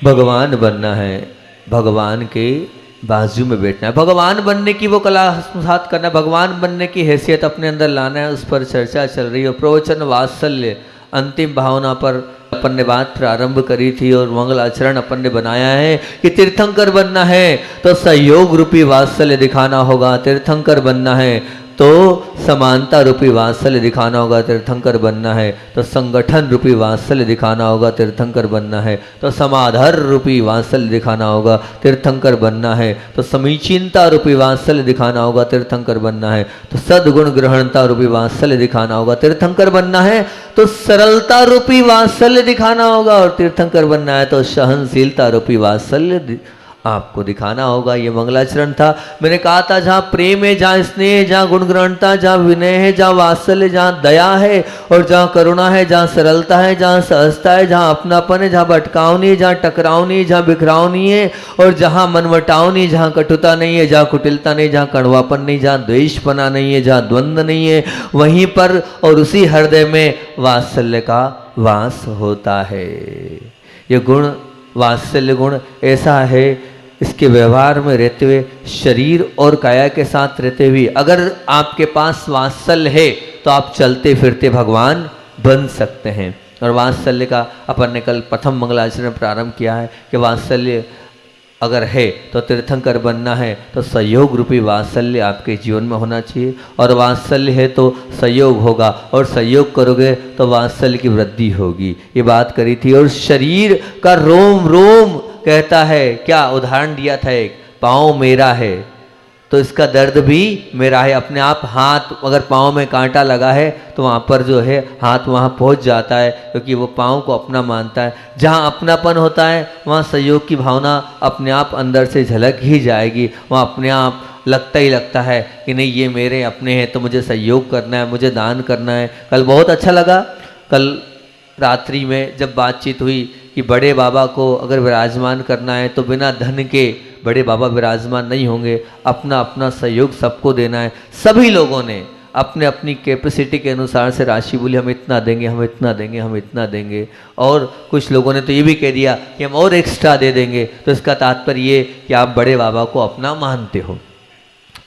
भगवान बनना है, भगवान के बाजू में बैठना है, भगवान बनने की वो कला आत्मसात करना है, भगवान बनने की हैसियत अपने अंदर लाना है। उस पर चर्चा चल रही है। प्रवचन वात्सल्य अंतिम भावना पर अपन ने बात प्रारंभ करी थी और मंगल आचरण अपन ने बनाया है कि तीर्थंकर बनना है तो सहयोग रूपी वात्सल्य दिखाना होगा। तीर्थंकर बनना है तो समानता रूपी वात्सल्य दिखाना होगा। तीर्थंकर बनना है तो संगठन रूपी वात्सल्य दिखाना होगा। तीर्थंकर बनना है तो समाधर रूपी वात्सल्य दिखाना होगा। तीर्थंकर बनना है तो समीचीनता रूपी वात्सल्य दिखाना होगा। तीर्थंकर बनना है तो सद्गुण ग्रहणता रूपी वात्सल्य दिखाना होगा। तीर्थंकर बनना है तो सरलता रूपी वात्सल्य दिखाना होगा। और तीर्थंकर बनना है तो सहनशीलता रूपी वात्सल्य आपको दिखाना होगा। ये मंगलाचरण था। मैंने कहा था जहाँ प्रेम है, जहाँ स्नेह है, जहाँ गुणग्रहणता, जहाँ विनय है, जहाँ वात्सल्य, जहाँ दया है और जहाँ करुणा है, जहाँ सरलता है, जहाँ सहजता है, जहाँ अपनापन है, जहाँ भटकाव नहीं है, जहाँ टकराव नहीं है, जहाँ बिखराव नहीं है और जहाँ मनमटाव नहीं, जहाँ कटुता नहीं है, जहाँ कुटिलता नहीं, जहाँ कड़वापन नहीं, जहाँ द्वेषपना नहीं है, जहाँ द्वंद्व नहीं है, वहीं पर और उसी हृदय में वात्सल्य का वास होता है। ये गुण, वात्सल्य गुण ऐसा है, इसके व्यवहार में रहते हुए, शरीर और काया के साथ रहते हुए अगर आपके पास वात्सल्य है तो आप चलते फिरते भगवान बन सकते हैं। और वात्सल्य का अपन ने कल प्रथम मंगलाचरण प्रारंभ किया है कि वात्सल्य अगर है तो तीर्थंकर बनना है तो सहयोग रूपी वात्सल्य आपके जीवन में होना चाहिए। और वात्सल्य है तो सहयोग होगा और सहयोग करोगे तो वात्सल्य की वृद्धि होगी। ये बात करी थी। और शरीर का रोम रोम कहता है, क्या उदाहरण दिया था, एक पाँव मेरा है तो इसका दर्द भी मेरा है। अपने आप हाथ अगर पाँव में कांटा लगा है तो वहाँ पर जो है हाथ वहाँ पहुँच जाता है क्योंकि वो पाँव को अपना मानता है। जहाँ अपनापन होता है वहाँ सहयोग की भावना अपने आप अंदर से झलक ही जाएगी। वहाँ अपने आप लगता ही लगता है कि नहीं ये मेरे अपने हैं तो मुझे सहयोग करना है, मुझे दान करना है। कल बहुत अच्छा लगा, कल रात्रि में जब बातचीत हुई कि बड़े बाबा को अगर विराजमान करना है तो बिना धन के बड़े बाबा विराजमान नहीं होंगे। अपना अपना सहयोग सबको देना है। सभी लोगों ने अपने अपनी कैपेसिटी के अनुसार से राशि बोली, हम इतना देंगे, हम इतना देंगे, हम इतना देंगे। और कुछ लोगों ने तो ये भी कह दिया कि हम और एक्स्ट्रा दे देंगे। तो इसका तात्पर्य ये कि आप बड़े बाबा को अपना मानते हो,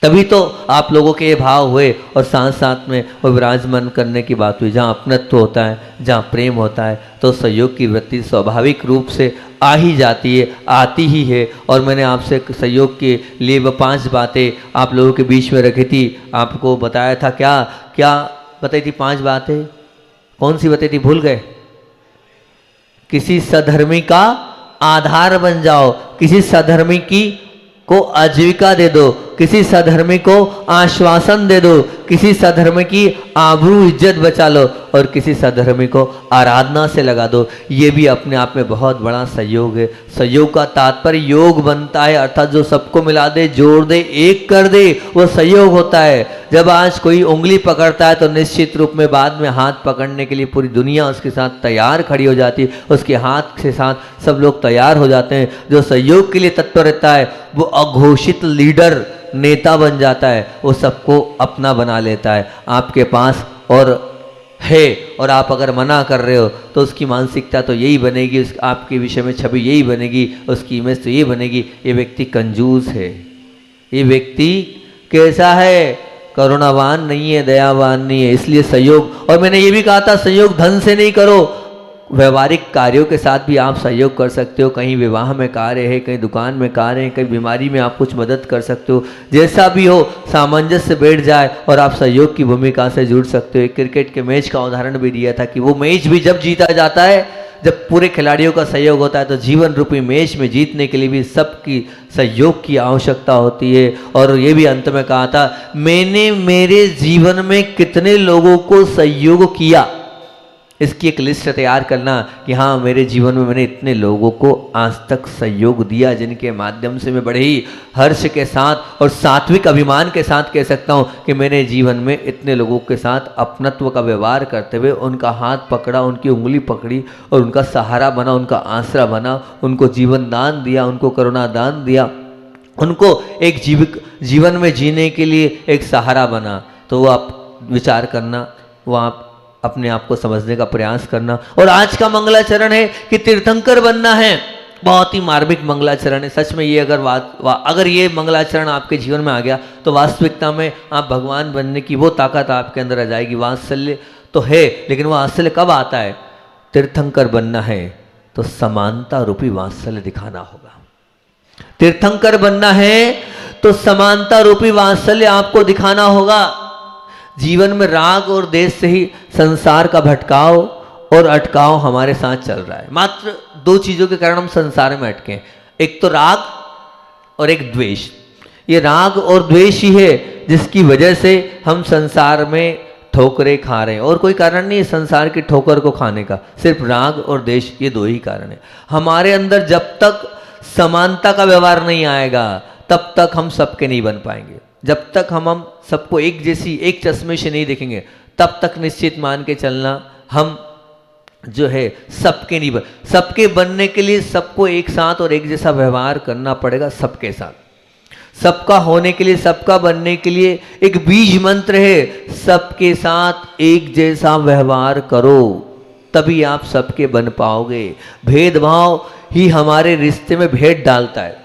तभी तो आप लोगों के ये भाव हुए और साथ साथ में वो विराजमान करने की बात हुई। जहाँ अपनत्व होता है, जहाँ प्रेम होता है तो सहयोग की वृत्ति स्वाभाविक रूप से आ ही जाती है, आती ही है। और मैंने आपसे सहयोग के लिए वो 5 बातें आप लोगों के बीच में रखी थी, आपको बताया था। क्या क्या बताई थी? 5 बातें कौन सी बताई थी? भूल गए? किसी सधर्मी का आधार बन जाओ, किसी सधर्मी की को आजीविका दे दो, किसी सधर्मी को आश्वासन दे दो, किसी सधर्मी की आबरू इज्जत बचा लो और किसी सधर्मी को आराधना से लगा दो। ये भी अपने आप में बहुत बड़ा सहयोग है। सहयोग का तात्पर्य योग बनता है, अर्थात जो सबको मिला दे, जोड़ दे, एक कर दे, वो सहयोग होता है। जब आज कोई उंगली पकड़ता है तो निश्चित रूप में बाद में हाथ पकड़ने के लिए पूरी दुनिया उसके साथ तैयार खड़ी हो जाती है। उसके हाथ के साथ सब लोग तैयार हो जाते हैं। जो सहयोग के लिए तत्पर रहता है वो अघोषित लीडर, नेता बन जाता है, वो सबको अपना बना लेता है। आपके पास और है और आप अगर मना कर रहे हो तो उसकी मानसिकता तो यही बनेगी, उस आपके विषय में छवि यही बनेगी, उसकी इमेज तो ये बनेगी, ये व्यक्ति कंजूस है, ये व्यक्ति कैसा है, करुणावान नहीं है, दयावान नहीं है। इसलिए सहयोग, और मैंने ये भी कहा था सहयोग धन से नहीं करो, व्यवहारिक कार्यों के साथ भी आप सहयोग कर सकते हो। कहीं विवाह में कार्य है, कहीं दुकान में कार्य है, कहीं बीमारी में आप कुछ मदद कर सकते हो। जैसा भी हो सामंजस्य बैठ जाए और आप सहयोग की भूमिका से जुड़ सकते हो। एक क्रिकेट के मैच का उदाहरण भी दिया था कि वो मैच भी जब जीता जाता है, जब पूरे खिलाड़ियों का सहयोग होता है, तो जीवन रूपी मैच में जीतने के लिए भी सबकी सहयोग की आवश्यकता होती है। और ये भी अंत में कहा था, मैंने मेरे जीवन में कितने लोगों को सहयोग किया, इसकी एक लिस्ट तैयार करना कि हाँ मेरे जीवन में मैंने इतने लोगों को आज तक सहयोग दिया, जिनके माध्यम से मैं बड़े ही हर्ष के साथ और सात्विक अभिमान के साथ कह सकता हूँ कि मैंने जीवन में इतने लोगों के साथ अपनत्व का व्यवहार करते हुए उनका हाथ पकड़ा, उनकी उंगली पकड़ी और उनका सहारा बना, उनका आसरा बना, उनको जीवन दान दिया, उनको करुणा दान दिया, उनको एक जीवन में जीने के लिए एक सहारा बना। तो वो आप विचार करना, वो आप अपने आप को समझने का प्रयास करना। और आज का मंगलाचरण है कि तीर्थंकर बनना है बहुत ही मार्मिक मंगलाचरण है सच में। ये अगर ये मंगलाचरण आपके जीवन में आ गया तो वास्तविकता में आप भगवान बनने की वो ताकत आपके अंदर आ जाएगी। वात्सल्य तो है, लेकिन वो वात्सल्य कब आता है? तीर्थंकर बनना है तो समानता रूपी वात्सल्य दिखाना होगा। तीर्थंकर बनना है तो समानता रूपी वात्सल्य आपको दिखाना होगा। जीवन में राग और द्वेष से ही संसार का भटकाव और अटकाव हमारे साथ चल रहा है। मात्र दो चीजों के कारण हम संसार में अटके हैं, एक तो राग और एक द्वेष। ये राग और द्वेष ही है जिसकी वजह से हम संसार में ठोकरें खा रहे हैं, और कोई कारण नहीं है संसार की ठोकर को खाने का, सिर्फ राग और द्वेष, ये दो ही कारण है। हमारे अंदर जब तक समानता का व्यवहार नहीं आएगा तब तक हम सबके नहीं बन पाएंगे। जब तक हम सबको एक जैसी, एक चश्मे से नहीं देखेंगे तब तक निश्चित मान के चलना हम जो है सबके नहीं सबके बनने के लिए सबको एक साथ और एक जैसा व्यवहार करना पड़ेगा। सबके साथ सबका होने के लिए, सबका बनने के लिए एक बीज मंत्र है, सबके साथ एक जैसा व्यवहार करो तभी आप सबके बन पाओगे। भेदभाव ही हमारे रिश्ते में भेद डालता है।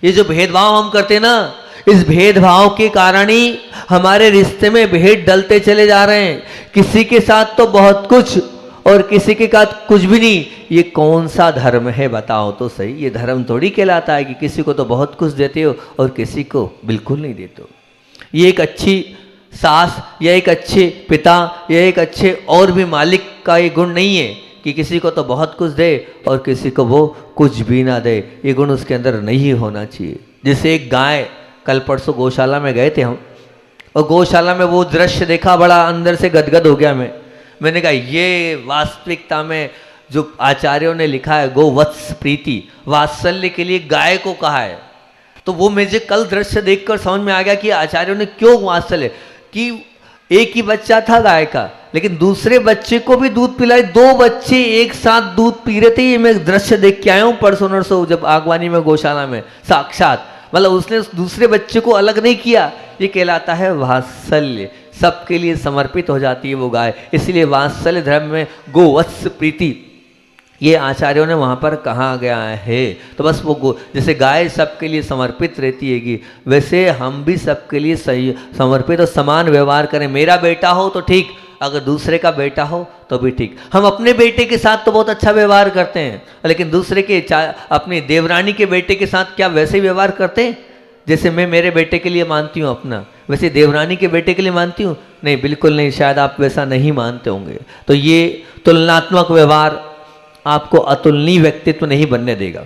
ये जो भेदभाव हम करते हैं ना, इस भेदभाव के कारण ही हमारे रिश्ते में भेद डलते चले जा रहे हैं। किसी के साथ तो बहुत कुछ और किसी के साथ कुछ भी नहीं। ये कौन सा धर्म है बताओ तो सही? ये धर्म थोड़ी कहलाता है कि किसी को तो बहुत कुछ देते हो और किसी को बिल्कुल नहीं देते हो। ये एक अच्छी सास या एक अच्छे पिता या एक अच्छे और भी मालिक का ये गुण नहीं है कि किसी को तो बहुत कुछ दे और किसी को वो कुछ भी ना दे। ये गुण उसके अंदर नहीं होना चाहिए। जैसे एक गाय, कल परसों गौशाला में गए थे हम, और गौशाला में वो दृश्य देखा, बड़ा अंदर से गदगद हो गया मैंने कहा ये वास्तविकता में जो आचार्यों ने लिखा है गोवत्स प्रीति, वात्सल्य के लिए गाय को कहा है। तो वो मुझे कल दृश्य देखकर समझ में आ गया कि आचार्यों ने क्यों वात्सल्य, कि एक ही बच्चा था गाय का लेकिन दूसरे बच्चे को भी दूध पिलाए, दो बच्चे एक साथ दूध पी रहे थे। ये मैं दृश्य देख के आया हूँ परसों नरसों जब आगवानी में गौशाला में साक्षात। मतलब उसने उस दूसरे बच्चे को अलग नहीं किया। ये कहलाता है वात्सल्य। सबके लिए समर्पित हो जाती है वो गाय। इसलिए वात्सल्य धर्म में गोवत्स प्रीति ये आचार्यों ने वहाँ पर कहा गया है। तो बस वो जैसे गाय सबके लिए समर्पित रहती हैगी, वैसे हम भी सबके लिए सही समर्पित और समान व्यवहार करें। मेरा बेटा हो तो ठीक, अगर दूसरे का बेटा हो तो भी ठीक। हम अपने बेटे के साथ तो बहुत अच्छा व्यवहार करते हैं, लेकिन दूसरे के अपनी देवरानी के बेटे के साथ क्या वैसे ही व्यवहार करते हैं जैसे मैं मेरे बेटे के लिए मानती हूँ अपना, वैसे देवरानी के बेटे के लिए मानती हूँ? नहीं, बिल्कुल नहीं। शायद आप वैसा नहीं मानते होंगे। तो ये तुलनात्मक व्यवहार आपको अतुलनीय व्यक्तित्व नहीं बनने देगा।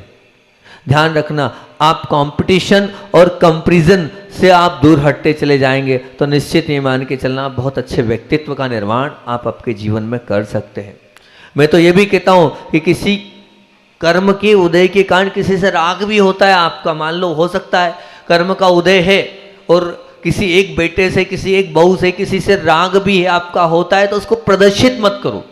ध्यान रखना, आप कंपटीशन और कंपैरिजन से आप दूर हटते चले जाएंगे तो निश्चित ये मान के चलना आप बहुत अच्छे व्यक्तित्व का निर्माण आप आपके जीवन में कर सकते हैं। मैं तो ये भी कहता हूँ कि किसी कर्म के उदय के कारण किसी से राग भी होता है आपका, मान लो हो सकता है कर्म का उदय है और किसी एक बेटे से, किसी एक बहू से, किसी से राग भी है आपका होता है, तो उसको प्रदर्शित मत करो।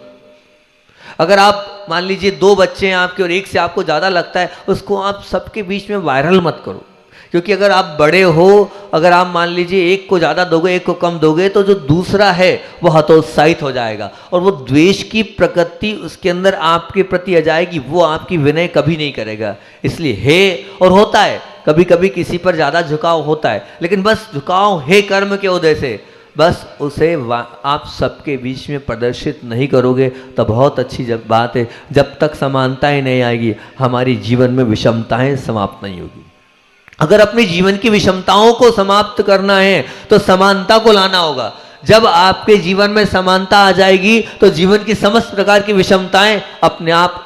अगर आप मान लीजिए दो बच्चे हैं आपके और एक से आपको ज़्यादा लगता है, उसको आप सबके बीच में वायरल मत करो। क्योंकि अगर आप बड़े हो, अगर आप मान लीजिए एक को ज़्यादा दोगे एक को कम दोगे तो जो दूसरा है वो हतोत्साहित हो जाएगा और वो द्वेष की प्रकृति उसके अंदर आपके प्रति आ जाएगी, वो आपकी विनय कभी नहीं करेगा। इसलिए है, और होता है कभी कभी किसी पर ज़्यादा झुकाव होता है, लेकिन बस झुकाव है कर्म के उदय से, बस उसे आप सबके बीच में प्रदर्शित नहीं करोगे तो बहुत अच्छी बात है। जब तक समानताएं नहीं आएगी हमारी जीवन में विषमताएं समाप्त नहीं होगी। अगर अपने जीवन की विषमताओं को समाप्त करना है तो समानता को लाना होगा। जब आपके जीवन में समानता आ जाएगी तो जीवन की समस्त प्रकार की विषमताएं अपने आप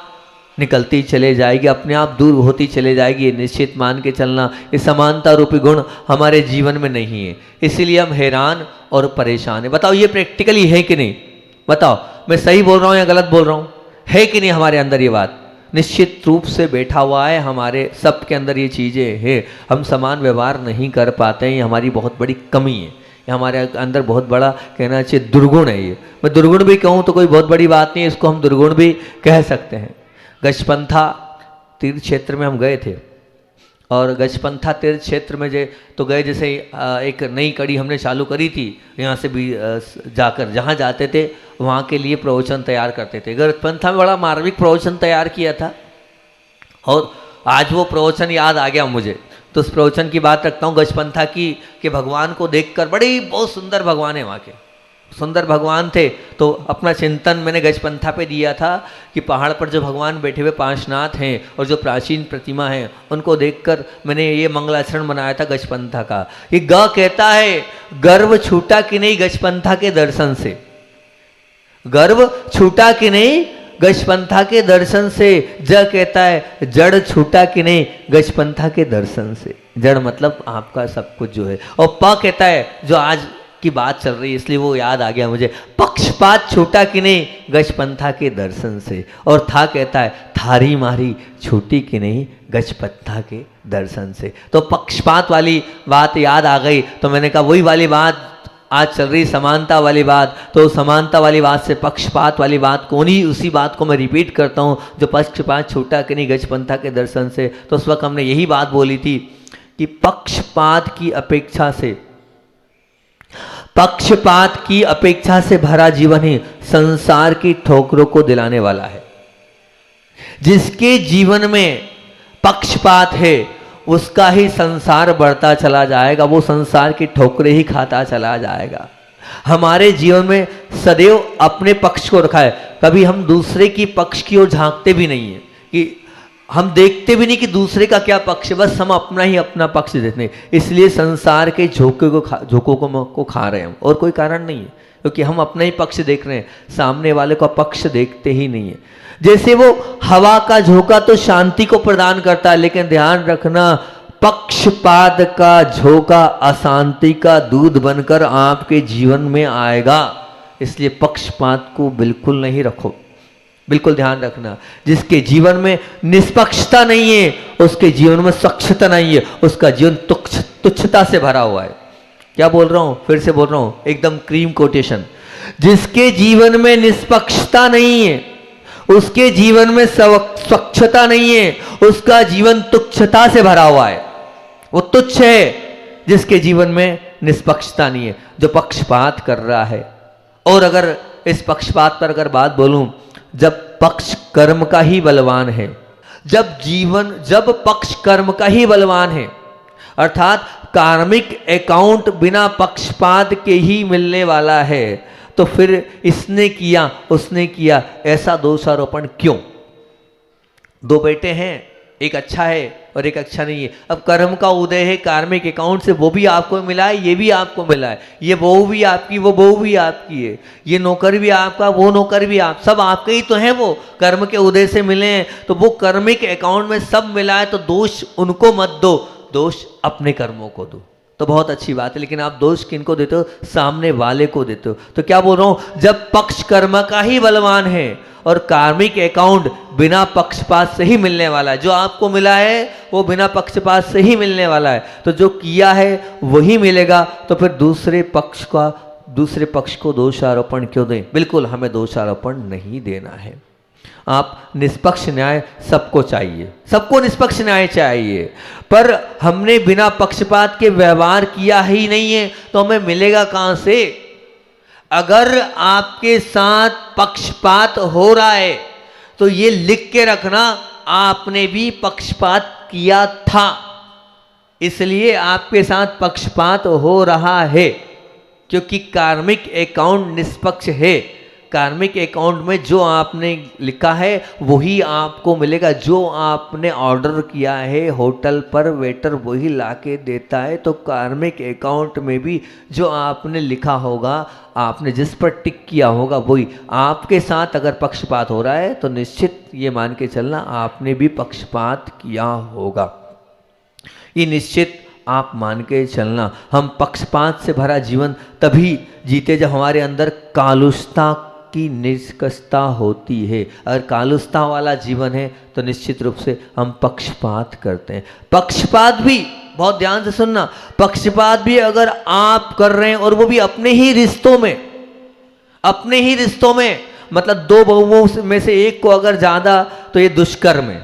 निकलती चले जाएगी, अपने आप दूर होती चले जाएगी। निश्चित मान के चलना, ये समानता रूपी गुण हमारे जीवन में नहीं है, इसीलिए हम हैरान और परेशान है। बताओ ये प्रैक्टिकली है कि नहीं? बताओ मैं सही बोल रहा हूँ या गलत बोल रहा हूँ? है कि नहीं हमारे अंदर ये बात? निश्चित रूप से बैठा हुआ है, हमारे सब के अंदर ये चीज़ें हैं। हम समान व्यवहार नहीं कर पाते हैं, ये हमारी बहुत बड़ी कमी है, ये हमारे अंदर बहुत बड़ा कहना चाहिए दुर्गुण है। ये मैं दुर्गुण भी कहूँ तो कोई बहुत बड़ी बात नहीं है, इसको हम दुर्गुण भी कह सकते हैं। गजपंथा तीर्थ क्षेत्र में हम गए थे और गजपंथा तीर्थ क्षेत्र में तो गए, जैसे एक नई कड़ी हमने चालू करी थी, यहाँ से भी जाकर जहाँ जाते थे वहाँ के लिए प्रवचन तैयार करते थे। गजपंथा में बड़ा मार्मिक प्रवचन तैयार किया था और आज वो प्रवचन याद आ गया मुझे, तो उस प्रवचन की बात रखता हूँ गजपंथा की, कि भगवान को देखकर बड़ी बहुत सुंदर भगवान है वहाँ के, सुंदर भगवान थे। तो अपना चिंतन मैंने गजपंथा पे दिया था कि पहाड़ पर जो भगवान बैठे हुए पांचनाथ हैं और जो प्राचीन प्रतिमा हैं उनको देखकर मैंने ये मंगलाचरण बनाया था गजपंथा का। ये ग कहता है गर्व छूटा कि नहीं गजपंथा के दर्शन से, गर्व छूटा कि नहीं गजपंथा के दर्शन से। ज कहता है जड़ छूटा कि नहीं गजपंथा के दर्शन से। जड़ मतलब आपका सब कुछ जो है। और प कहता है, जो आज की बात चल रही है इसलिए वो याद आ गया मुझे, पक्षपात छूटा कि नहीं गजपंथा के दर्शन से। और था कहता है थारी मारी छूटी कि नहीं गजपंथा के दर्शन से। तो पक्षपात वाली बात याद आ गई, तो मैंने कहा वही वाली बात आज चल रही, समानता वाली बात। तो समानता वाली बात से पक्षपात वाली बात को, नहीं उसी बात को मैं रिपीट करता हूँ, जो पक्षपात छूटा कि नहीं गजपंथा के दर्शन से। तो उस वक्त हमने यही बात बोली थी कि पक्षपात की अपेक्षा से भरा जीवन ही संसार की ठोकरों को दिलाने वाला है। जिसके जीवन में पक्षपात है उसका ही संसार बढ़ता चला जाएगा, वो संसार की ठोकरें ही खाता चला जाएगा। हमारे जीवन में सदैव अपने पक्ष को रखा है, कभी हम दूसरे की पक्ष की ओर झांकते भी नहीं है, कि हम देखते भी नहीं कि दूसरे का क्या पक्ष है, बस हम अपना ही अपना पक्ष देखते हैं। इसलिए संसार के झोंकों को खा रहे हैं हम, और कोई कारण नहीं है, क्योंकि हम अपना ही पक्ष देख रहे हैं, सामने वाले का पक्ष देखते ही नहीं है। जैसे वो हवा का झोंका तो शांति को प्रदान करता है, लेकिन ध्यान रखना पक्षपात का झोंका अशांति का दूध बनकर आपके जीवन में आएगा। इसलिए पक्षपात को बिल्कुल नहीं रखो, बिल्कुल ध्यान रखना। जिसके जीवन में निष्पक्षता नहीं है उसके जीवन में स्वच्छता नहीं है, उसका जीवन तुच्छता से भरा हुआ है। क्या बोल रहा हूं, फिर से बोल रहा हूं, एकदम क्रीम कोटेशन। जिसके जीवन में निष्पक्षता नहीं है उसके जीवन में स्वच्छता नहीं है, उसका जीवन तुच्छता से भरा हुआ है, वो तुच्छ है जिसके जीवन में निष्पक्षता नहीं है, जो पक्षपात कर रहा है। और अगर इस पक्षपात पर अगर बात बोलूं, जब पक्ष कर्म का ही बलवान है, जब पक्ष कर्म का ही बलवान है, अर्थात कार्मिक अकाउंट बिना पक्षपात के ही मिलने वाला है, तो फिर इसने किया उसने किया ऐसा दोषारोपण क्यों? दो बेटे हैं, एक अच्छा है और एक अच्छा नहीं है। अब कर्म का उदय है कार्मिक अकाउंट से, वो भी आपको मिला है, ये भी आपको मिला है, ये बहू भी आपकी, वो बहू भी आपकी है, ये नौकर भी आपका, वो नौकर भी आप, सब आपके ही तो हैं। वो कर्म के उदय से मिले हैं, तो वो कर्मिक अकाउंट में सब मिला है, तो दोष उनको मत दो, दोष अपने कर्मों को दो, तो बहुत अच्छी बात है। लेकिन आप दोष किनको देते हो? सामने वाले को देते हो। तो क्या बोल रहा हूं, जब पक्ष कर्म का ही बलवान है और कार्मिक अकाउंट बिना पक्षपात से ही मिलने वाला है, जो आपको मिला है वो बिना पक्षपात से ही मिलने वाला है, तो जो किया है वही मिलेगा, तो फिर दूसरे पक्ष को दोषारोपण क्यों दें? बिल्कुल हमें दोषारोपण नहीं देना है। आप निष्पक्ष न्याय सबको चाहिए, सबको निष्पक्ष न्याय चाहिए, पर हमने बिना पक्षपात के व्यवहार किया ही नहीं है, तो हमें मिलेगा कहां से? अगर आपके साथ पक्षपात हो रहा है तो ये लिख के रखना, आपने भी पक्षपात किया था, इसलिए आपके साथ पक्षपात हो रहा है, क्योंकि कार्मिक अकाउंट निष्पक्ष है। कार्मिक अकाउंट में जो आपने लिखा है वही आपको मिलेगा, जो आपने ऑर्डर किया है होटल पर वेटर वही लाके देता है, तो कार्मिक अकाउंट में भी जो आपने लिखा होगा, आपने जिस पर टिक किया होगा वही। आपके साथ अगर पक्षपात हो रहा है तो निश्चित ये मान के चलना आपने भी पक्षपात किया होगा, ये निश्चित आप मान के चलना। हम पक्षपात से भरा जीवन तभी जीते जब हमारे अंदर कालुषता की निष्कर्षता होती है। अगर कालुषता वाला जीवन है तो निश्चित रूप से हम पक्षपात करते हैं। पक्षपात भी बहुत ध्यान से सुनना, पक्षपात भी अगर आप कर रहे हैं और वो भी अपने ही रिश्तों में, मतलब दो बहुओं में से एक को अगर ज्यादा, तो ये दुष्कर्म है।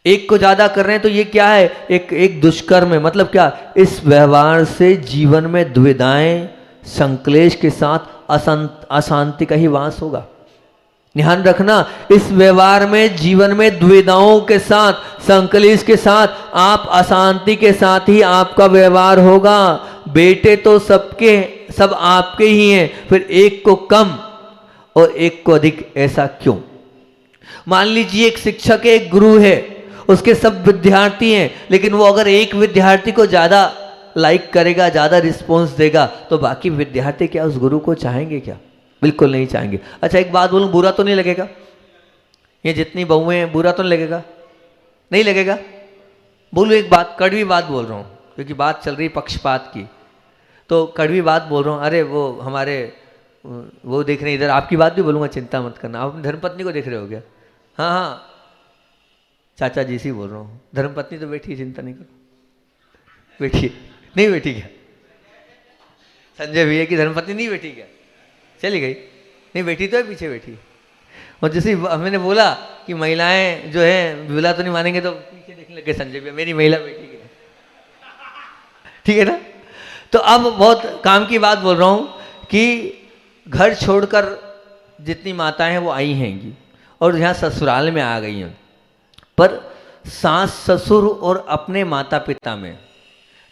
एक को ज्यादा कर रहे हैं तो ये क्या है? एक दुष्कर्म है। मतलब क्या? इस व्यवहार से जीवन में दुविधाएं संक्लेश के साथ अशांति का ही वास होगा। ध्यान रखना, इस व्यवहार में, जीवन में दुविधाओं के साथ, संकलेश के साथ, आप अशांति के साथ ही आपका व्यवहार होगा। बेटे तो सबके सब आपके ही हैं, फिर एक को कम और एक को अधिक, ऐसा क्यों? मान लीजिए एक शिक्षक है, एक गुरु है, उसके सब विद्यार्थी हैं, लेकिन वो अगर एक विद्यार्थी को ज्यादा लाइक करेगा, ज्यादा रिस्पॉन्स देगा, तो बाकी विद्यार्थी क्या उस गुरु को चाहेंगे क्या? बिल्कुल नहीं चाहेंगे। अच्छा एक बात बोलूं, बुरा तो नहीं लगेगा? ये जितनी बहुएं हैं, बुरा तो नहीं लगेगा? नहीं लगेगा? बोलूं एक बात, कड़वी बात बोल रहा हूं, क्योंकि बात चल रही पक्षपात की, तो कड़वी बात बोल रहा हूं। अरे वो हमारे वो देख रहे हैं इधर, आपकी बात भी बोलूंगा, चिंता मत करना। आप अपनी धर्मपत्नी को देख रहे हो क्या? हाँ हाँ, चाचा जी से बोल रहा हूँ। धर्मपत्नी तो बैठी है, चिंता नहीं करो। बैठी है? नहीं बैठी क्या? संजय भैया की धर्मपत्नी नहीं बैठी क्या? चली गई? नहीं बैठी तो है, पीछे बैठी। और जैसे मैंने बोला कि महिलाएं जो है बोला तो नहीं मानेंगे, तो पीछे देखने लगे संजय भैया, मेरी महिला बैठी है। ठीक है ना? तो अब बहुत काम की बात बोल रहा हूँ कि घर छोड़कर जितनी माताएं हैं वो आई हैंगी और यहाँ ससुराल में आ गई हैं, पर सास ससुर और अपने माता पिता में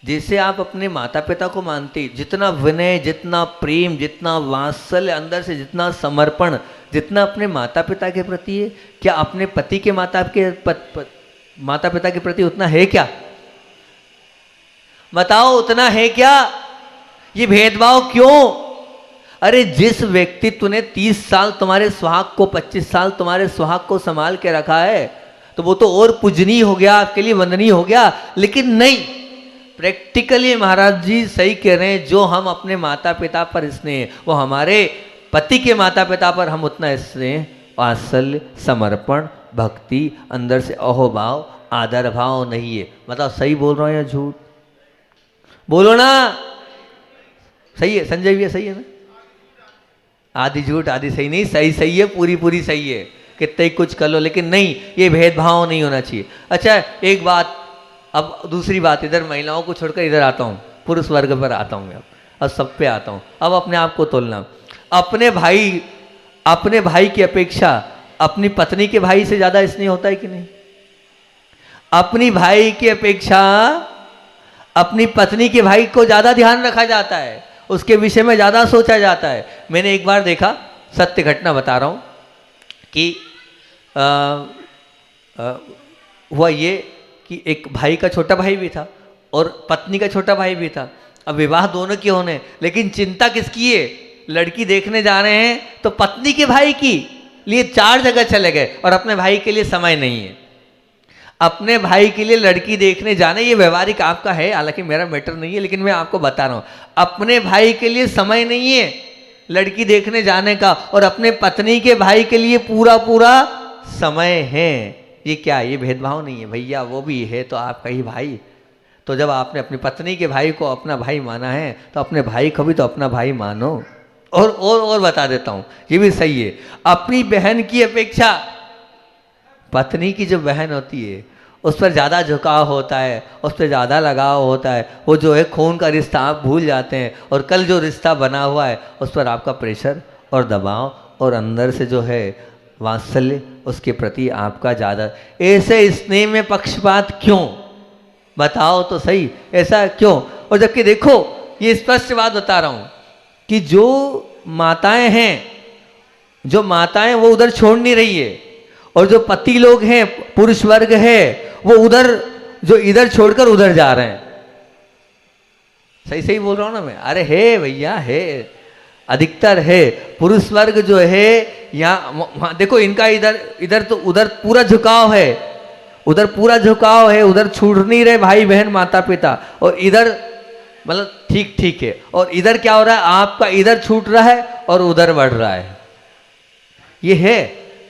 जैसे आप अपने माता पिता को मानते, जितना विनय, जितना प्रेम, जितना वात्सल्य अंदर से, जितना समर्पण, जितना अपने माता पिता के प्रति है, क्या अपने पति के माता पिता के प्रति उतना है क्या? बताओ, उतना है क्या? ये भेदभाव क्यों? अरे जिस व्यक्तित्व ने 30 साल तुम्हारे सुहाग को, 25 साल तुम्हारे सुहाग को संभाल के रखा है, तो वो तो और पूजनीय हो गया, आपके लिए वंदनीय हो गया। लेकिन नहीं, प्रैक्टिकली महाराज जी सही कह रहे हैं, जो हम अपने माता पिता पर स्नेह, वो हमारे पति के माता पिता पर हम उतना स्नेह, वात्सल्य, समर्पण, भक्ति, अंदर से अहोभाव, आदर भाव नहीं है। मतलब सही बोल रहा हूं या झूठ? बोलो ना, सही है संजय भैया? सही है ना? आधी झूठ आधी सही नहीं, सही सही है, पूरी पूरी सही है, कितने ही कुछ कर लो, लेकिन नहीं, ये भेदभाव नहीं होना चाहिए। अच्छा एक बात, अब दूसरी बात, इधर महिलाओं को छोड़कर इधर आता हूँ, पुरुष वर्ग पर आता हूँ मैं, अब सब पे आता हूँ। अब अपने आप को तोलना, अपने भाई की अपेक्षा अपनी पत्नी के भाई से ज्यादा स्नेह होता है कि नहीं? अपनी भाई की अपेक्षा अपनी पत्नी के भाई को ज्यादा ध्यान रखा जाता है, उसके विषय में ज्यादा सोचा जाता है। मैंने एक बार देखा, सत्य घटना बता रहा हूं, कि हुआ ये कि एक भाई का छोटा भाई भी था और पत्नी का छोटा भाई भी था। अब विवाह दोनों के होने, लेकिन चिंता किसकी है? लड़की देखने जा रहे हैं तो पत्नी के भाई की लिए 4 जगह चले गए और अपने भाई के लिए समय नहीं है। अपने भाई के लिए लड़की देखने जाने, ये व्यवहारिक आपका है, हालांकि मेरा मैटर नहीं है, लेकिन मैं आपको बता रहा हूं, अपने भाई के लिए समय नहीं है लड़की देखने जाने का, और अपने पत्नी के भाई के लिए पूरा पूरा समय है। ये क्या? ये भेदभाव नहीं है भैया, वो भी है तो आपका ही भाई। तो जब आपने अपनी पत्नी के भाई को अपना भाई माना है, तो अपने भाई को भी तो अपना भाई मानो। और बता देता हूं, ये भी सही है, अपनी बहन की अपेक्षा पत्नी की जो बहन होती है उस पर ज़्यादा झुकाव होता है, उस पर ज़्यादा लगाव होता है। वो जो है खून का रिश्ता आप भूल जाते हैं, और कल जो रिश्ता बना हुआ है उस पर आपका प्रेशर और दबाव और अंदर से जो है वात्सल्य उसके प्रति आपका ज़्यादा। ऐसे स्नेह में पक्षपात क्यों? बताओ तो सही, ऐसा क्यों? और जबकि देखो, ये स्पष्ट बात बता रहा हूँ कि जो माताएं हैं, जो माताएं वो उधर छोड़ नहीं रही है, और जो पति लोग हैं, पुरुष वर्ग है, वो उधर जो इधर छोड़कर उधर जा रहे हैं। सही सही बोल रहा हूं ना मैं? अरे है भैया, है, अधिकतर है। पुरुष वर्ग जो है यहाँ देखो, इनका इधर तो उधर पूरा झुकाव है, उधर पूरा झुकाव है, उधर छूट नहीं रहे भाई बहन माता पिता, और इधर मतलब ठीक ठीक है, और इधर क्या हो रहा है? आपका इधर छूट रहा है और उधर बढ़ रहा है। ये है,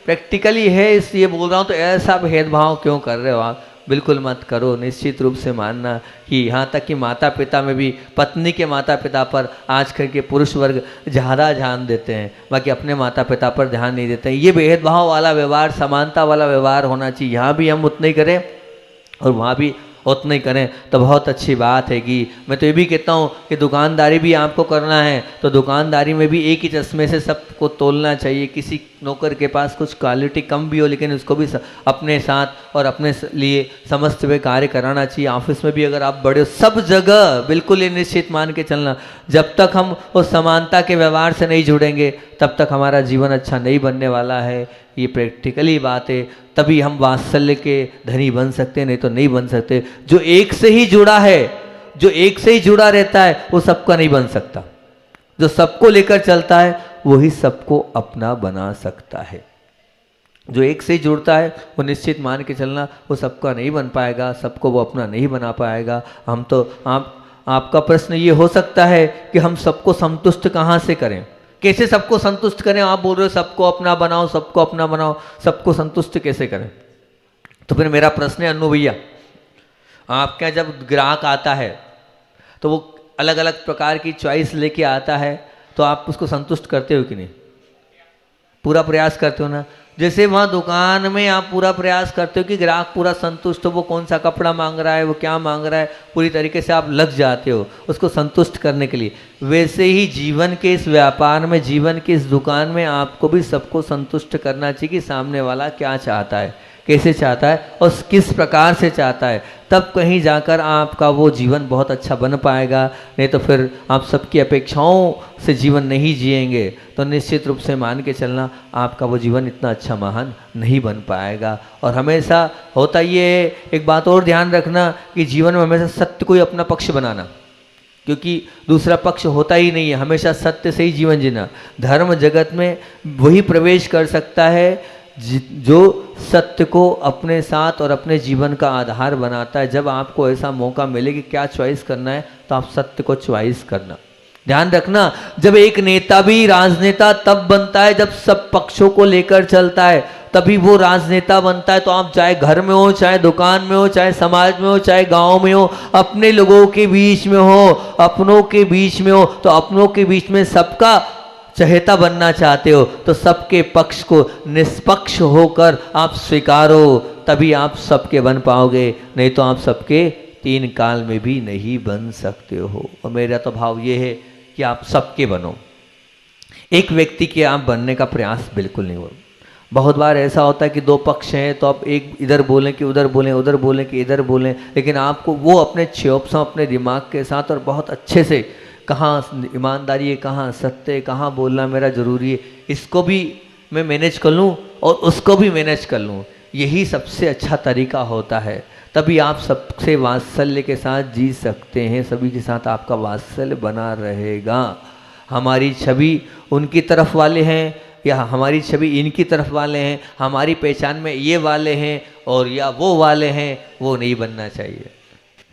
प्रैक्टिकली है, इसलिए बोल रहा हूँ। तो ऐसा भेदभाव क्यों कर रहे हो आप? बिल्कुल मत करो। निश्चित रूप से मानना कि यहाँ तक कि माता पिता में भी पत्नी के माता पिता पर आजकल के पुरुष वर्ग ज़्यादा ध्यान देते हैं, बाकी अपने माता पिता पर ध्यान नहीं देते हैं। ये भेदभाव वाला व्यवहार, समानता वाला व्यवहार होना चाहिए। यहाँ भी हम उतना ही करें और वहाँ भी, उतना ही करें तो बहुत अच्छी बात है। कि मैं तो ये भी कहता हूँ कि दुकानदारी भी आपको करना है तो दुकानदारी में भी एक ही चश्मे से सबको तोलना चाहिए। किसी नौकर के पास कुछ क्वालिटी कम भी हो लेकिन उसको भी अपने साथ और अपने लिए समस्त वे कार्य कराना चाहिए। ऑफिस में भी अगर आप बड़े हो, सब जगह बिल्कुल ये निश्चित मान के चलना, जब तक हम उस समानता के व्यवहार से नहीं जुड़ेंगे तब तक हमारा जीवन अच्छा नहीं बनने वाला है। ये प्रैक्टिकली बात है। तभी हम वात्सल्य के धनी बन सकते, नहीं तो नहीं बन सकते। जो एक से ही जुड़ा है, जो एक से ही जुड़ा रहता है वो सबका नहीं बन सकता। जो सबको लेकर चलता है वही सबको अपना बना सकता है। जो एक से ही जुड़ता है वो निश्चित मान के चलना वो सबका नहीं बन पाएगा, सबको वो अपना नहीं बना पाएगा। हम तो आपका प्रश्न ये हो सकता है कि हम सबको संतुष्ट कहाँ से करें, कैसे सबको संतुष्ट करें। आप बोल रहे हो सबको अपना बनाओ, सबको अपना बनाओ, सबको संतुष्ट कैसे करें। तो फिर मेरा प्रश्न है अन्नू भैया, आपके यहाँ जब ग्राहक आता है तो वो अलग अलग प्रकार की चॉइस लेके आता है, तो आप उसको संतुष्ट करते हो कि नहीं? पूरा प्रयास करते हो ना। जैसे वहाँ दुकान में आप पूरा प्रयास करते हो कि ग्राहक पूरा संतुष्ट हो, वो कौन सा कपड़ा मांग रहा है, वो क्या मांग रहा है, पूरी तरीके से आप लग जाते हो उसको संतुष्ट करने के लिए। वैसे ही जीवन के इस व्यापार में, जीवन की इस दुकान में आपको भी सबको संतुष्ट करना चाहिए कि सामने वाला क्या चाहता है, कैसे चाहता है और किस प्रकार से चाहता है। तब कहीं जाकर आपका वो जीवन बहुत अच्छा बन पाएगा। नहीं तो फिर आप सबकी अपेक्षाओं से जीवन नहीं जिएंगे तो निश्चित रूप से मान के चलना आपका वो जीवन इतना अच्छा महान नहीं बन पाएगा। और हमेशा होता ये है, एक बात और ध्यान रखना कि जीवन में हमेशा सत्य को ही अपना पक्ष बनाना, क्योंकि दूसरा पक्ष होता ही नहीं है। हमेशा सत्य से ही जीवन जीना। धर्म जगत में वही प्रवेश कर सकता है जो सत्य को अपने साथ और अपने जीवन का आधार बनाता है। जब आपको ऐसा मौका मिले कि क्या चॉइस करना है तो आप सत्य को चॉइस करना। ध्यान रखना, जब एक नेता भी राजनेता तब बनता है जब सब पक्षों को लेकर चलता है, तभी वो राजनेता बनता है। तो आप चाहे घर में हो, चाहे दुकान में हो, चाहे समाज में हो, चाहे गांव में हो, अपने लोगों के बीच में हो, अपनों के बीच में हो, तो अपनों के बीच में सबका चहेता बनना चाहते हो तो सबके पक्ष को निष्पक्ष होकर आप स्वीकारो, तभी आप सबके बन पाओगे। नहीं तो आप सबके तीन काल में भी नहीं बन सकते हो। और मेरा तो भाव ये है कि आप सबके बनो, एक व्यक्ति के आप बनने का प्रयास बिल्कुल नहीं हो। बहुत बार ऐसा होता है कि दो पक्ष हैं तो आप एक इधर बोलें कि उधर बोलें, उधर बोलें कि इधर बोलें, लेकिन आपको वो अपने चौपसा अपने दिमाग के साथ और बहुत अच्छे से कहाँ ईमानदारी है, कहाँ सत्य है, कहाँ बोलना मेरा ज़रूरी है, इसको भी मैं मैनेज कर लूँ और उसको भी मैनेज कर लूँ, यही सबसे अच्छा तरीका होता है। तभी आप सबसे वात्सल्य के साथ जी सकते हैं, सभी के साथ आपका वात्सल्य बना रहेगा। हमारी छवि उनकी तरफ वाले हैं या हमारी छवि इनकी तरफ वाले हैं, हमारी पहचान में ये वाले हैं और या वो वाले हैं, वो नहीं बनना चाहिए।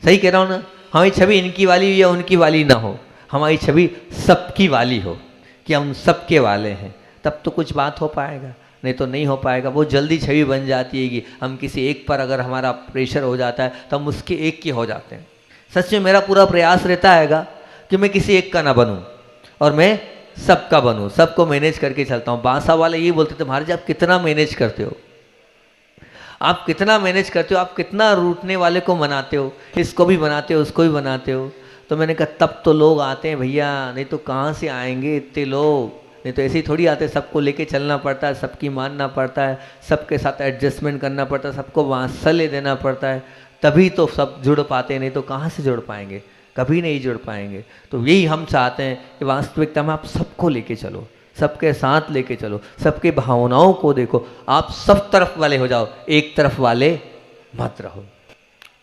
सही कह रहा हूँ ना? हमारी छवि इनकी वाली या उनकी वाली ना हो, हमारी छवि सबकी वाली हो कि हम सबके वाले हैं, तब तो कुछ बात हो पाएगा, नहीं तो नहीं हो पाएगा। वो जल्दी छवि बन जाती है कि हम किसी एक पर अगर हमारा प्रेशर हो जाता है तो हम उसके एक के हो जाते हैं। सच में मेरा पूरा प्रयास रहता हैगा कि मैं किसी एक का ना बनूं और मैं सबका बनूं, सबको मैनेज करके चलता हूँ। बांसा वाले ये बोलते थे महाराज आप कितना मैनेज करते हो, आप कितना मैनेज करते हो, आप कितना रूठने वाले को मनाते हो, इसको भी बनाते हो उसको भी बनाते हो। तो मैंने कहा तब तो लोग आते हैं भैया, नहीं तो कहाँ से आएंगे इतने लोग, नहीं तो ऐसे ही थोड़ी आते। सबको लेके चलना पड़ता है, सबकी मानना पड़ता है, सबके साथ एडजस्टमेंट करना पड़ता है, सबको वात्सल्य देना पड़ता है, तभी तो सब जुड़ पाते हैं, नहीं तो कहाँ से जुड़ पाएंगे, कभी नहीं जुड़ पाएंगे। तो यही हम चाहते हैं कि वास्तविकता में आप सबको लेके चलो, सबके साथ लेके चलो, सबके भावनाओं को देखो, आप सब तरफ वाले हो जाओ, एक तरफ वाले मत रहो।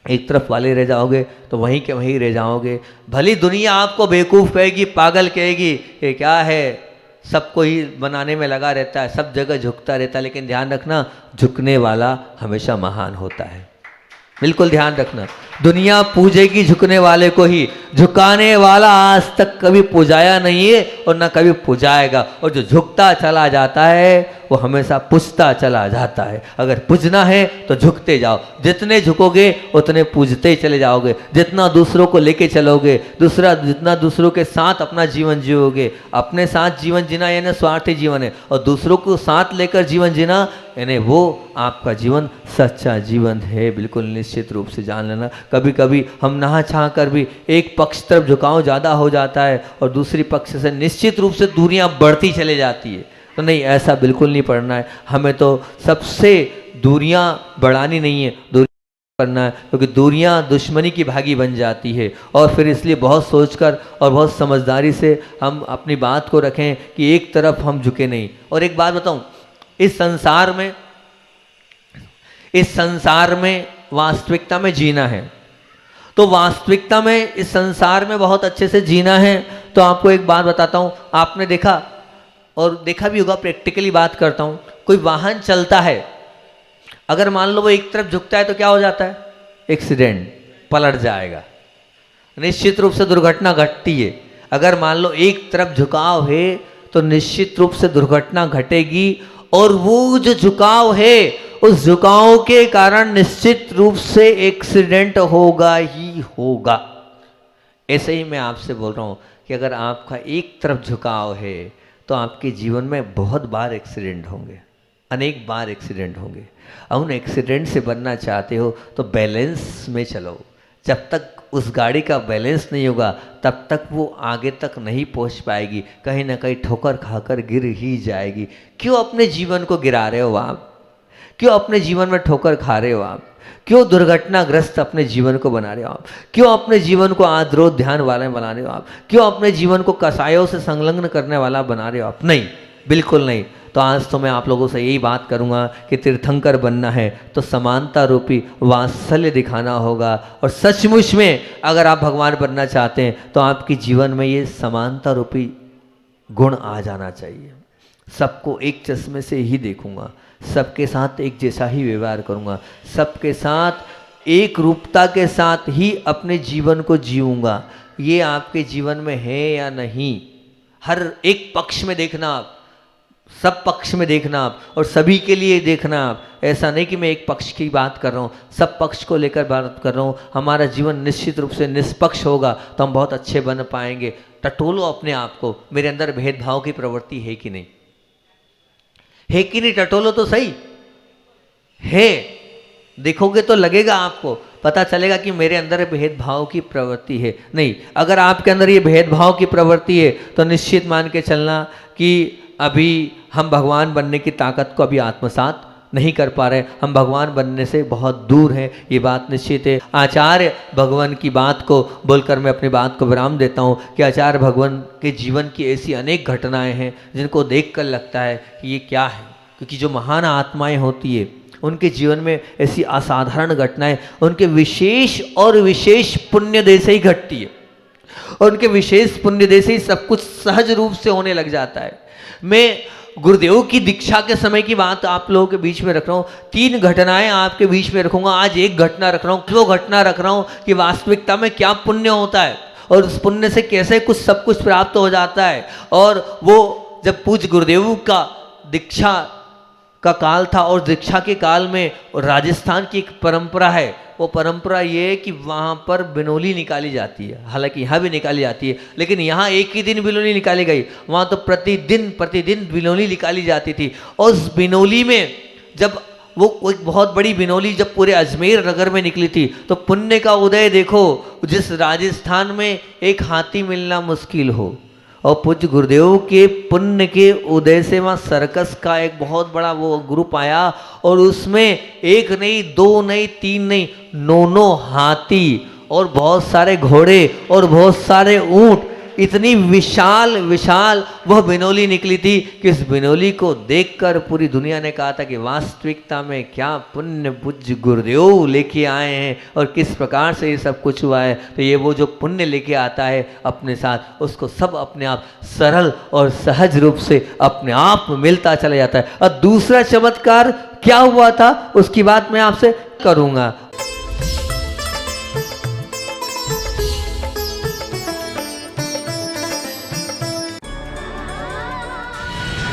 एक तरफ वाले रह जाओगे तो वहीं के वहीं रह जाओगे। भली दुनिया आपको बेवकूफ़ कहेगी, पागल कहेगी, ये क्या है, सबको ही बनाने में लगा रहता है, सब जगह झुकता रहता है, लेकिन ध्यान रखना झुकने वाला हमेशा महान होता है। बिल्कुल ध्यान रखना, दुनिया पूजेगी झुकने वाले को ही, झुकाने वाला आज तक कभी पुजाया नहीं है और ना कभी पुजाएगा। और जो झुकता चला जाता है वो हमेशा पूजता चला जाता है। अगर पूजना है तो झुकते जाओ, जितने झुकोगे उतने पूजते चले जाओगे। जितना दूसरों को लेके चलोगे, जितना दूसरों के साथ अपना जीवन जियोगे, अपने साथ जीवन जीना यानी स्वार्थी जीवन है, और दूसरों को साथ लेकर जीवन जीना यानी वो आपका जीवन सच्चा जीवन है। बिल्कुल निश्चित रूप से जान लेना। कभी कभी हम नहा चाह कर भी एक पक्ष तरफ झुकाव ज़्यादा हो जाता है और दूसरी पक्ष से निश्चित रूप से दूरियां बढ़ती चली जाती है। तो नहीं, ऐसा बिल्कुल नहीं पढ़ना है। हमें तो सबसे दूरियां बढ़ानी नहीं है, दूरियां करना है, क्योंकि दूरियां दुश्मनी की भागी बन जाती है। और फिर इसलिए बहुत सोचकर और बहुत समझदारी से हम अपनी बात को रखें कि एक तरफ हम झुके नहीं। और एक बात बताऊं, इस संसार में वास्तविकता में जीना है, तो वास्तविकता में इस संसार में बहुत अच्छे से जीना है। तो आपको एक बात बताता हूं, आपने देखा और देखा भी होगा, प्रैक्टिकली बात करता हूं, कोई वाहन चलता है, अगर मान लो वो एक तरफ झुकता है तो क्या हो जाता है? एक्सीडेंट, पलट जाएगा, निश्चित रूप से दुर्घटना घटती है। अगर मान लो एक तरफ झुकाव है तो निश्चित रूप से दुर्घटना घटेगी, और वो जो झुकाव है उस झुकाव के कारण निश्चित रूप से एक्सीडेंट होगा ही होगा। ऐसे ही मैं आपसे बोल रहा हूं कि अगर आपका एक तरफ झुकाव है तो आपके जीवन में बहुत बार एक्सीडेंट होंगे, अनेक बार एक्सीडेंट होंगे। उन एक्सीडेंट से बनना चाहते हो तो बैलेंस में चलो। जब तक उस गाड़ी का बैलेंस नहीं होगा तब तक वो आगे तक नहीं पहुंच पाएगी, कहीं ना कहीं ठोकर खाकर गिर ही जाएगी। क्यों अपने जीवन को गिरा रहे हो आप? क्यों अपने जीवन में ठोकर खा रहे हो आप? क्यों दुर्घटनाग्रस्त अपने जीवन को बना रहे हो आप? क्यों अपने जीवन को आद्रोध ध्यान वाले बना रहे हो आप? क्यों अपने जीवन को कसायों से संलग्न करने वाला बना रहे हो आप? नहीं, बिल्कुल नहीं। तो आज तो मैं आप लोगों से यही बात करूंगा कि तीर्थंकर बनना है तो समानता रूपी वात्सल्य दिखाना होगा। और सचमुच में अगर आप भगवान बनना चाहते हैं तो आपके जीवन में ये समानता रूपी गुण आ जाना चाहिए। सबको एक चश्मे से ही देखूंगा, सबके साथ एक जैसा ही व्यवहार करूंगा, सबके साथ एक रूपता के साथ ही अपने जीवन को जीऊंगा। ये आपके जीवन में है या नहीं? हर एक पक्ष में देखना आप, सब पक्ष में देखना आप, और सभी के लिए देखना आप। ऐसा नहीं कि मैं एक पक्ष की बात कर रहा हूँ, सब पक्ष को लेकर बात कर रहा हूँ। हमारा जीवन निश्चित रूप से निष्पक्ष होगा तो हम बहुत अच्छे बन पाएंगे। टटोलो अपने आप को, मेरे अंदर भेदभाव की प्रवृत्ति है कि नहीं, है कि नहीं? टटोलो तो सही है, देखोगे तो लगेगा, आपको पता चलेगा कि मेरे अंदर भेदभाव की प्रवृत्ति है। नहीं, अगर आपके अंदर ये भेदभाव की प्रवृत्ति है तो निश्चित मान के चलना कि अभी हम भगवान बनने की ताकत को अभी आत्मसात नहीं कर पा रहे, हम भगवान बनने से बहुत दूर हैं, ये बात निश्चित है। आचार्य भगवान की बात को बोलकर मैं अपनी बात को विराम देता हूँ कि आचार्य भगवान के जीवन की ऐसी अनेक घटनाएं हैं जिनको देखकर लगता है कि ये क्या है, क्योंकि जो महान आत्माएं होती है उनके जीवन में ऐसी असाधारण घटनाएं उनके विशेष और विशेष पुण्य दे से ही घटती है, और उनके विशेष पुण्य दे से ही सब कुछ सहज रूप से होने लग जाता है। मैं गुरुदेव की दीक्षा के समय की बात आप लोगों के बीच में रख रहा हूँ, 3 घटनाएं आपके बीच में रखूंगा। आज एक घटना रख रहा हूँ। क्यों घटना रख रहा हूँ? कि वास्तविकता में क्या पुण्य होता है और उस पुण्य से कैसे कुछ सब कुछ प्राप्त हो जाता है। और वो जब पूज्य गुरुदेव का दीक्षा का काल था, और दीक्षा के काल में राजस्थान की एक परंपरा है, वो परंपरा ये है कि वहाँ पर बिनोली निकाली जाती है। हालांकि यहाँ भी निकाली जाती है, लेकिन यहाँ एक ही दिन बिनोली निकाली गई, वहाँ तो प्रतिदिन बिनोली निकाली जाती थी। और उस बिनोली में जब वो एक बहुत बड़ी बिनोली जब पूरे अजमेर नगर में निकली थी तो पुण्य का उदय देखो, जिस राजस्थान में एक हाथी मिलना मुश्किल हो, और पूज्य गुरुदेव के पुण्य के उदय से वहाँ सर्कस का एक बहुत बड़ा वो ग्रुप आया, और उसमें एक नहीं, 2 नहीं, 3 नहीं, 9 हाथी और बहुत सारे घोड़े और बहुत सारे ऊंट, इतनी विशाल विशाल वह बिनोली निकली थी कि इस बिनोली को देखकर पूरी दुनिया ने कहा था कि वास्तविकता में क्या पुण्य पूज्य गुरुदेव लेके आए हैं और किस प्रकार से ये सब कुछ हुआ है। तो ये वो जो पुण्य लेके आता है अपने साथ, उसको सब अपने आप सरल और सहज रूप से अपने आप मिलता चला जाता है। और दूसरा चमत्कार क्या हुआ था उसकी बात मैं आपसे करूंगा।